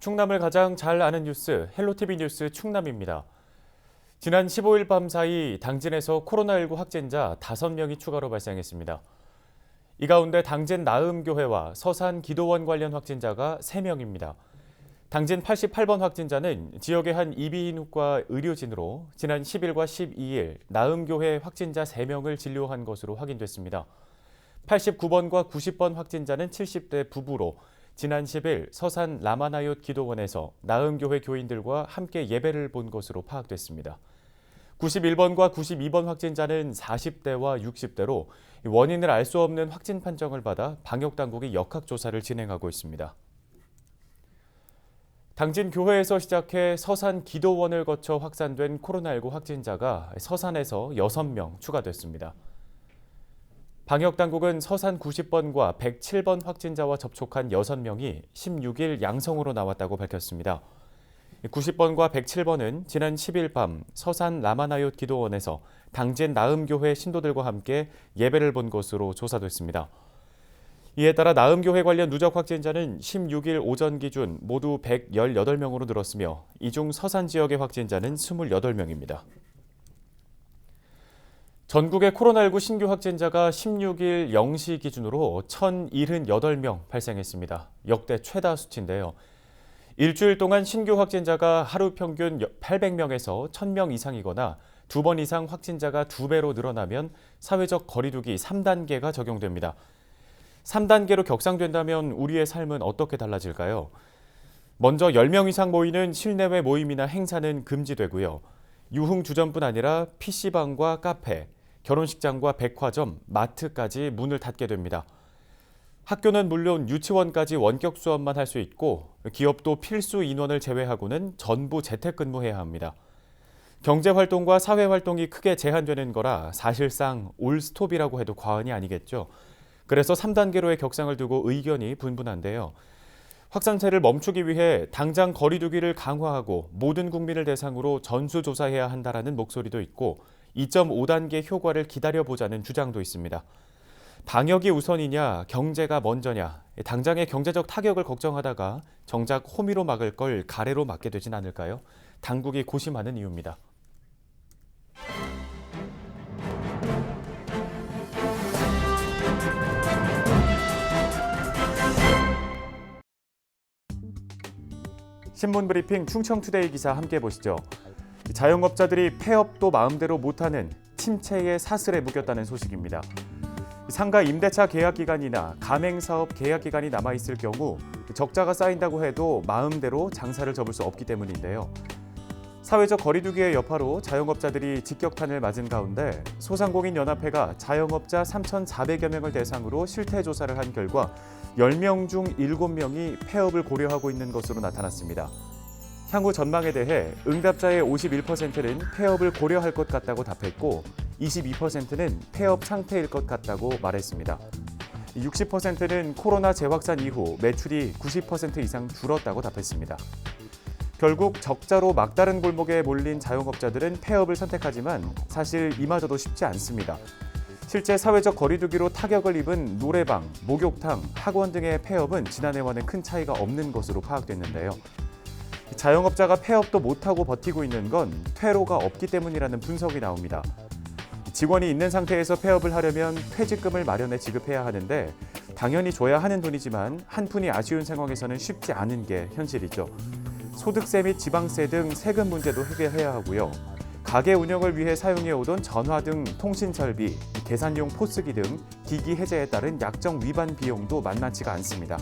충남을 가장 잘 아는 뉴스, 헬로티비 뉴스 충남입니다. 지난 15일 밤 사이 당진에서 코로나19 확진자 5명이 추가로 발생했습니다. 이 가운데 당진 나음교회와 서산 기도원 관련 확진자가 3명입니다. 당진 88번 확진자는 지역의 한 이비인후과 의료진으로 지난 10일과 12일 나음교회 확진자 3명을 진료한 것으로 확인됐습니다. 89번과 90번 확진자는 70대 부부로 지난 10일 서산 라마나얏 기도원에서 나음교회 교인들과 함께 예배를 본 것으로 파악됐습니다. 91번과 92번 확진자는 40대와 60대로 원인을 알 수 없는 확진 판정을 받아 방역당국이 역학조사를 진행하고 있습니다. 당진 교회에서 시작해 서산 기도원을 거쳐 확산된 코로나19 확진자가 서산에서 6명 추가됐습니다. 방역당국은 서산 90번과 107번 확진자와 접촉한 6명이 16일 양성으로 나왔다고 밝혔습니다. 90번과 107번은 지난 10일 밤 서산 라마나얏 기도원에서 당진 나음교회 신도들과 함께 예배를 본 것으로 조사됐습니다. 이에 따라 나음교회 관련 누적 확진자는 16일 오전 기준 모두 118명으로 늘었으며 이 중 서산 지역의 확진자는 28명입니다. 전국의 코로나19 신규 확진자가 16일 0시 기준으로 1,078명 발생했습니다. 역대 최다 수치인데요. 일주일 동안 신규 확진자가 하루 평균 800명에서 1,000명 이상이거나 2번 이상 확진자가 2배로 늘어나면 사회적 거리두기 3단계가 적용됩니다. 3단계로 격상된다면 우리의 삶은 어떻게 달라질까요? 먼저 10명 이상 모이는 실내외 모임이나 행사는 금지되고요. 유흥주점뿐 아니라 PC방과 카페, 결혼식장과 백화점, 마트까지 문을 닫게 됩니다. 학교는 물론 유치원까지 원격 수업만 할 수 있고 기업도 필수 인원을 제외하고는 전부 재택근무해야 합니다. 경제활동과 사회활동이 크게 제한되는 거라 사실상 올스톱이라고 해도 과언이 아니겠죠. 그래서 3단계로의 격상을 두고 의견이 분분한데요. 확산세를 멈추기 위해 당장 거리두기를 강화하고 모든 국민을 대상으로 전수조사해야 한다라는 목소리도 있고 2.5단계 효과를 기다려보자는 주장도 있습니다. 방역이 우선이냐 경제가 먼저냐 당장의 경제적 타격을 걱정하다가 정작 호미로 막을 걸 가래로 막게 되진 않을까요? 당국이 고심하는 이유입니다. 신문 브리핑 충청투데이 기사 함께 보시죠. 자영업자들이 폐업도 마음대로 못하는 침체의 사슬에 묶였다는 소식입니다. 상가 임대차 계약 기간이나 가맹사업 계약 기간이 남아있을 경우 적자가 쌓인다고 해도 마음대로 장사를 접을 수 없기 때문인데요. 사회적 거리두기의 여파로 자영업자들이 직격탄을 맞은 가운데 소상공인연합회가 자영업자 3,400여 명을 대상으로 실태조사를 한 결과 10명 중 7명이 폐업을 고려하고 있는 것으로 나타났습니다. 향후 전망에 대해 응답자의 51%는 폐업을 고려할 것 같다고 답했고 22%는 폐업 상태일 것 같다고 말했습니다. 60%는 코로나 재확산 이후 매출이 90% 이상 줄었다고 답했습니다. 결국 적자로 막다른 골목에 몰린 자영업자들은 폐업을 선택하지만 사실 이마저도 쉽지 않습니다. 실제 사회적 거리두기로 타격을 입은 노래방, 목욕탕, 학원 등의 폐업은 지난해와는 큰 차이가 없는 것으로 파악됐는데요. 자영업자가 폐업도 못하고 버티고 있는 건 퇴로가 없기 때문이라는 분석이 나옵니다. 직원이 있는 상태에서 폐업을 하려면 퇴직금을 마련해 지급해야 하는데 당연히 줘야 하는 돈이지만 한 푼이 아쉬운 상황에서는 쉽지 않은 게 현실이죠. 소득세 및 지방세 등 세금 문제도 해결해야 하고요. 가게 운영을 위해 사용해오던 전화 등 통신 설비, 계산용 포스기 등 기기 해제에 따른 약정 위반 비용도 만만치가 않습니다.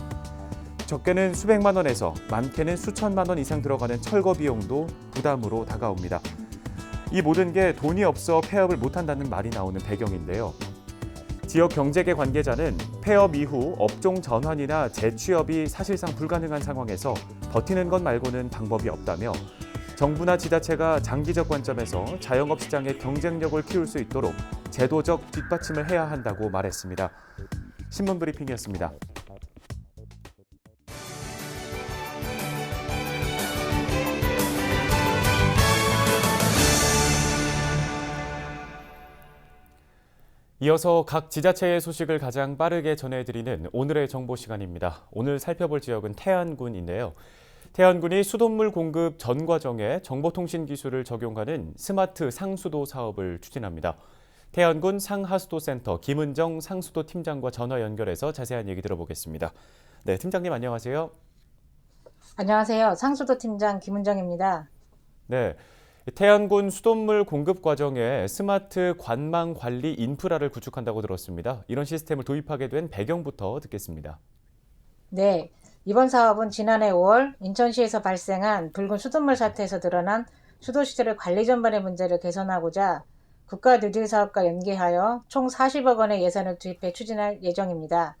적게는 수백만 원에서 많게는 수천만 원 이상 들어가는 철거 비용도 부담으로 다가옵니다. 이 모든 게 돈이 없어 폐업을 못한다는 말이 나오는 배경인데요. 지역 경제계 관계자는 폐업 이후 업종 전환이나 재취업이 사실상 불가능한 상황에서 버티는 것 말고는 방법이 없다며 정부나 지자체가 장기적 관점에서 자영업 시장의 경쟁력을 키울 수 있도록 제도적 뒷받침을 해야 한다고 말했습니다. 신문 브리핑이었습니다. 이어서 각 지자체의 소식을 가장 빠르게 전해드리는 오늘의 정보 시간입니다. 오늘 살펴볼 지역은 태안군인데요. 태안군이 수돗물 공급 전 과정에 정보통신 기술을 적용하는 스마트 상수도 사업을 추진합니다. 태안군 상하수도센터 김은정 상수도 팀장과 전화 연결해서 자세한 얘기 들어보겠습니다. 네, 팀장님 안녕하세요. 안녕하세요. 상수도 팀장 김은정입니다. 네, 태안군 수돗물 공급 과정에 스마트 관망 관리 인프라를 구축한다고 들었습니다. 이런 시스템을 도입하게 된 배경부터 듣겠습니다. 네, 이번 사업은 지난해 5월 인천시에서 발생한 붉은 수돗물 사태에서 드러난 수도시설의 관리 전반의 문제를 개선하고자 국가누질사업과 연계하여 총 40억 원의 예산을 투입해 추진할 예정입니다.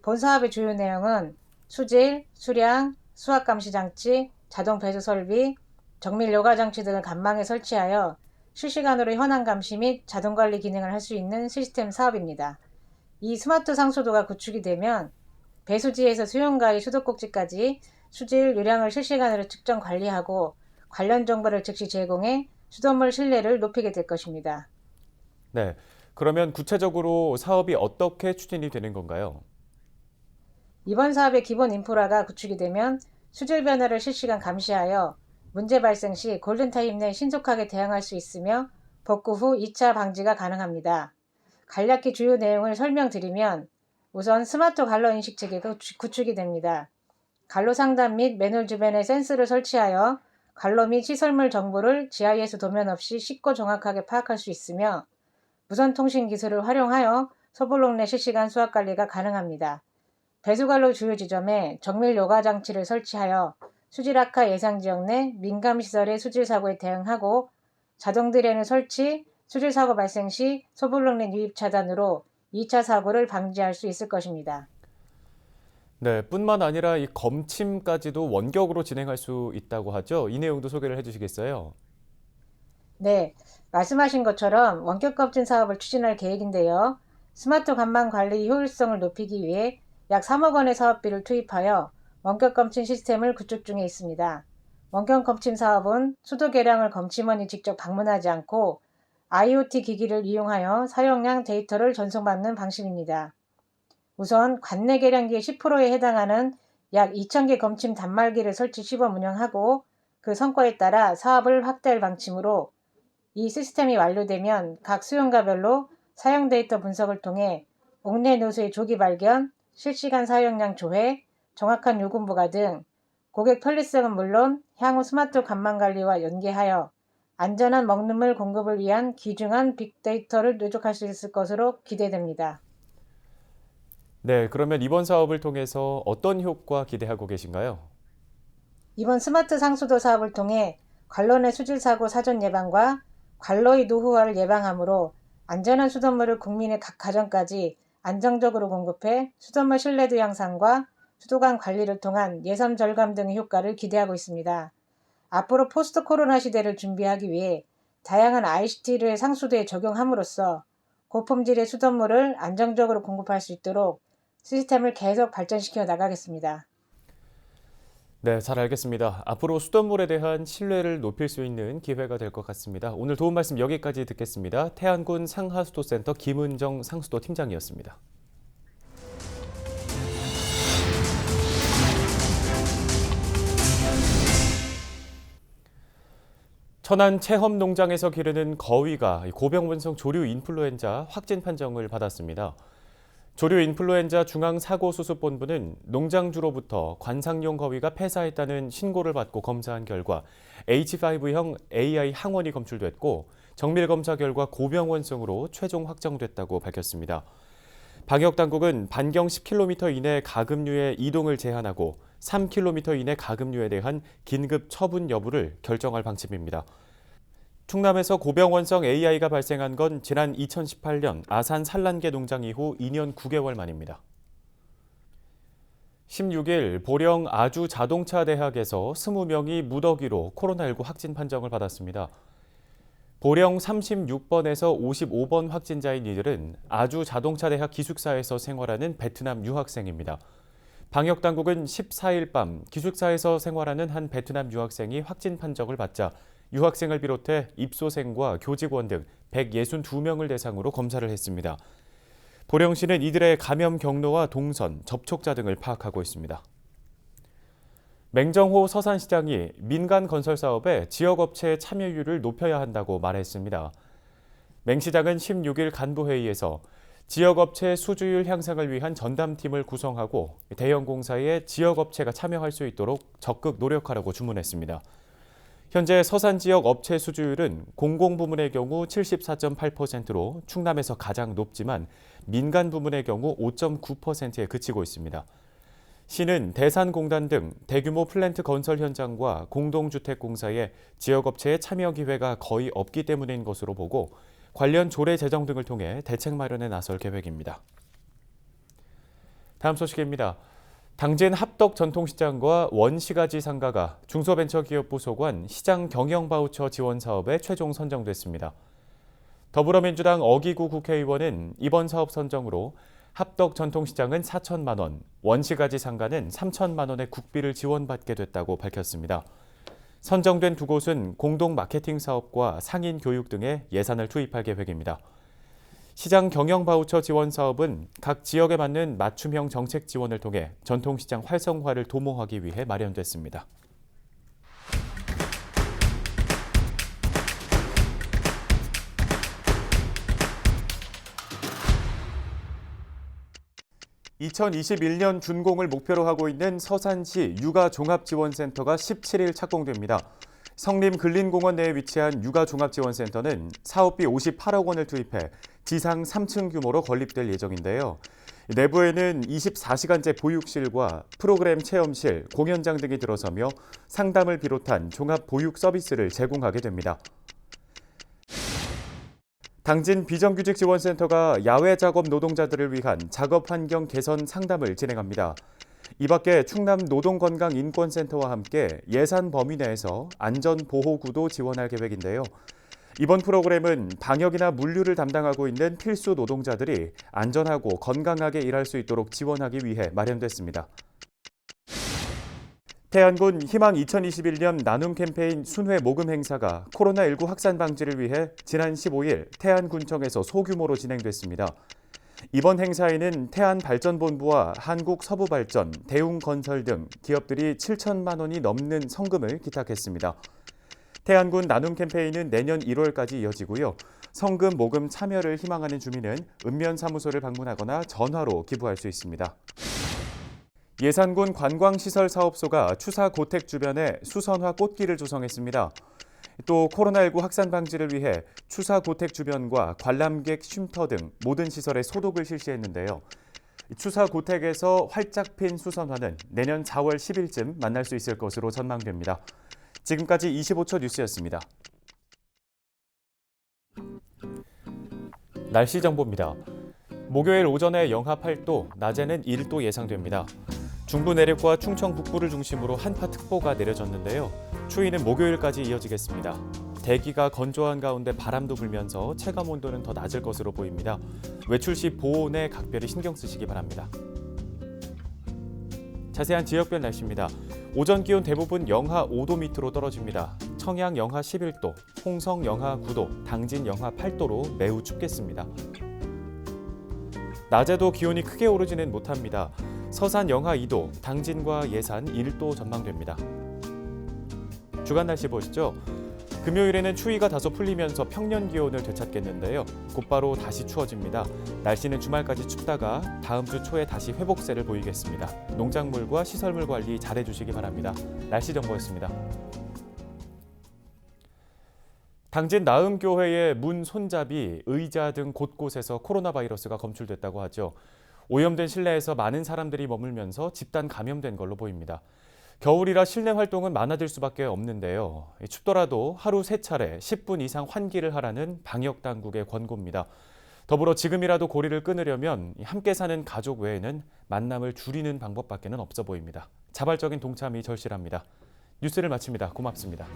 본 사업의 주요 내용은 수질, 수량, 수압감시장치, 자동 배수 설비, 정밀 요가장치 등을 관망에 설치하여 실시간으로 현황 감시 및 자동 관리 기능을 할 수 있는 시스템 사업입니다. 이 스마트 상수도가 구축이 되면 배수지에서 수용가의 수도꼭지까지 수질, 유량을 실시간으로 측정 관리하고 관련 정보를 즉시 제공해 수돗물 신뢰를 높이게 될 것입니다. 네, 그러면 구체적으로 사업이 어떻게 추진이 되는 건가요? 이번 사업의 기본 인프라가 구축이 되면 수질 변화를 실시간 감시하여 문제 발생 시 골든타임 내 신속하게 대응할 수 있으며 복구 후 2차 방지가 가능합니다. 간략히 주요 내용을 설명드리면 우선 스마트 관로 인식 체계가 구축이 됩니다. 관로 상단 및 맨홀 주변에 센서를 설치하여 관로 및 시설물 정보를 GIS 도면 없이 쉽고 정확하게 파악할 수 있으며 무선 통신 기술을 활용하여 소블록 내 실시간 수압 관리가 가능합니다. 배수관로 주요 지점에 정밀 요가 장치를 설치하여 수질 악화 예상 지역 내 민감 시설의 수질 사고에 대응하고 자동 드레인 설치, 수질 사고 발생 시 소블록 내 유입 차단으로 2차 사고를 방지할 수 있을 것입니다. 네, 뿐만 아니라 이 검침까지도 원격으로 진행할 수 있다고 하죠. 이 내용도 소개를 해주시겠어요? 네, 말씀하신 것처럼 원격 검진 사업을 추진할 계획인데요. 스마트 관망 관리 효율성을 높이기 위해 약 3억 원의 사업비를 투입하여 원격 검침 시스템을 구축 중에 있습니다. 원격 검침 사업은 수도 계량을 검침원이 직접 방문하지 않고 IoT 기기를 이용하여 사용량 데이터를 전송받는 방식입니다. 우선 관내 계량기의 10%에 해당하는 약 2,000개 검침 단말기를 설치 시범 운영하고 그 성과에 따라 사업을 확대할 방침으로 이 시스템이 완료되면 각 수용가별로 사용 데이터 분석을 통해 옥내 누수의 조기 발견, 실시간 사용량 조회, 정확한 요금 부과 등 고객 편리성은 물론 향후 스마트 관망 관리와 연계하여 안전한 먹는 물 공급을 위한 귀중한 빅데이터를 누적할 수 있을 것으로 기대됩니다. 네, 그러면 이번 사업을 통해서 어떤 효과 기대하고 계신가요? 이번 스마트 상수도 사업을 통해 관로 내 수질 사고 사전 예방과 관로의 노후화를 예방하므로 안전한 수돗물을 국민의 각 가정까지 안정적으로 공급해 수돗물 신뢰도 향상과 수도관 관리를 통한 예산 절감 등의 효과를 기대하고 있습니다. 앞으로 포스트 코로나 시대를 준비하기 위해 다양한 ICT를 상수도에 적용함으로써 고품질의 수돗물을 안정적으로 공급할 수 있도록 시스템을 계속 발전시켜 나가겠습니다. 네, 잘 알겠습니다. 앞으로 수돗물에 대한 신뢰를 높일 수 있는 기회가 될 것 같습니다. 오늘 도움 말씀 여기까지 듣겠습니다. 태안군 상하수도센터 김은정 상수도 팀장이었습니다. 천안 체험농장에서 기르는 거위가 고병원성 조류 인플루엔자 확진 판정을 받았습니다. 조류 인플루엔자 중앙사고수습본부는 농장주로부터 관상용 거위가 폐사했다는 신고를 받고 검사한 결과 H5형 AI 항원이 검출됐고 정밀검사 결과 고병원성으로 최종 확정됐다고 밝혔습니다. 방역당국은 반경 10km 이내 가금류의 이동을 제한하고 3km 이내 가금류에 대한 긴급 처분 여부를 결정할 방침입니다. 충남에서 고병원성 AI가 발생한 건 지난 2018년 아산 산란계 농장 이후 2년 9개월 만입니다. 16일 보령 아주자동차대학에서 20명이 무더기로 코로나19 확진 판정을 받았습니다. 보령 36번에서 55번 확진자인 이들은 아주자동차대학 기숙사에서 생활하는 베트남 유학생입니다. 방역당국은 14일 밤 기숙사에서 생활하는 한 베트남 유학생이 확진 판정을 받자 유학생을 비롯해 입소생과 교직원 등 162명을 대상으로 검사를 했습니다. 보령시는 이들의 감염 경로와 동선, 접촉자 등을 파악하고 있습니다. 맹정호 서산시장이 민간 건설 사업에 지역업체의 참여율을 높여야 한다고 말했습니다. 맹 시장은 16일 간부회의에서 지역업체 수주율 향상을 위한 전담팀을 구성하고 대형 공사에 지역업체가 참여할 수 있도록 적극 노력하라고 주문했습니다. 현재 서산 지역 업체 수주율은 공공부문의 경우 74.8%로 충남에서 가장 높지만 민간 부문의 경우 5.9%에 그치고 있습니다. 시는 대산공단 등 대규모 플랜트 건설 현장과 공동주택공사에 지역업체의 참여 기회가 거의 없기 때문인 것으로 보고 관련 조례 제정 등을 통해 대책 마련에 나설 계획입니다. 다음 소식입니다. 당진 합덕 전통시장과 원시가지 상가가 중소벤처기업부 소관 시장 경영 바우처 지원 사업에 최종 선정됐습니다. 더불어민주당 어기구 국회의원은 이번 사업 선정으로 합덕 전통시장은 4천만 원, 원시가지 상가는 3천만 원의 국비를 지원받게 됐다고 밝혔습니다. 선정된 두 곳은 공동 마케팅 사업과 상인 교육 등에 예산을 투입할 계획입니다. 시장 경영 바우처 지원 사업은 각 지역에 맞는 맞춤형 정책 지원을 통해 전통시장 활성화를 도모하기 위해 마련됐습니다. (2021년) 준공을 목표로 하고 있는 서산시 육아종합지원센터가 17일 착공됩니다. 성림 근린공원 내에 위치한 육아종합지원센터는 사업비 58억 원을 투입해 지상 3층 규모로 건립될 예정인데요. 내부에는 24시간제 보육실과 프로그램 체험실, 공연장 등이 들어서며 상담을 비롯한 종합 보육 서비스를 제공하게 됩니다. 당진 비정규직지원센터가 야외 작업 노동자들을 위한 작업 환경 개선 상담을 진행합니다. 이 밖에 충남 노동건강인권센터와 함께 예산 범위 내에서 안전보호구도 지원할 계획인데요. 이번 프로그램은 방역이나 물류를 담당하고 있는 필수 노동자들이 안전하고 건강하게 일할 수 있도록 지원하기 위해 마련됐습니다. 태안군 희망 2021년 나눔 캠페인 순회 모금 행사가 코로나19 확산 방지를 위해 지난 15일 태안군청에서 소규모로 진행됐습니다. 이번 행사에는 태안발전본부와 한국서부발전, 대웅건설 등 기업들이 7천만 원이 넘는 성금을 기탁했습니다. 태안군 나눔 캠페인은 내년 1월까지 이어지고요. 성금 모금 참여를 희망하는 주민은 읍면사무소를 방문하거나 전화로 기부할 수 있습니다. 예산군 관광시설사업소가 추사 고택 주변에 수선화 꽃길을 조성했습니다. 또 코로나19 확산 방지를 위해 추사 고택 주변과 관람객 쉼터 등 모든 시설에 소독을 실시했는데요. 추사 고택에서 활짝 핀 수선화는 내년 4월 10일쯤 만날 수 있을 것으로 전망됩니다. 지금까지 25초 뉴스였습니다. 날씨 정보입니다. 목요일 오전에 영하 8도, 낮에는 1도 예상됩니다. 중부 내륙과 충청 북부를 중심으로 한파특보가 내려졌는데요. 추위는 목요일까지 이어지겠습니다. 대기가 건조한 가운데 바람도 불면서 체감 온도는 더 낮을 것으로 보입니다. 외출 시 보온에 각별히 신경 쓰시기 바랍니다. 자세한 지역별 날씨입니다. 오전 기온 대부분 영하 5도 밑으로 떨어집니다. 청양 영하 11도, 홍성 영하 9도, 당진 영하 8도로 매우 춥겠습니다. 낮에도 기온이 크게 오르지는 못합니다. 서산 영하 2도, 당진과 예산 1도 전망됩니다. 주간 날씨 보시죠. 금요일에는 추위가 다소 풀리면서 평년 기온을 되찾겠는데요. 곧바로 다시 추워집니다. 날씨는 주말까지 춥다가 다음 주 초에 다시 회복세를 보이겠습니다. 농작물과 시설물 관리 잘해주시기 바랍니다. 날씨 정보였습니다. 당진 나음교회의 문 손잡이, 의자 등 곳곳에서 코로나 바이러스가 검출됐다고 하죠. 오염된 실내에서 많은 사람들이 머물면서 집단 감염된 걸로 보입니다. 겨울이라 실내 활동은 많아질 수밖에 없는데요. 춥더라도 하루 3차례 10분 이상 환기를 하라는 방역 당국의 권고입니다. 더불어 지금이라도 고리를 끊으려면 함께 사는 가족 외에는 만남을 줄이는 방법밖에는 없어 보입니다. 자발적인 동참이 절실합니다. 뉴스를 마칩니다. 고맙습니다.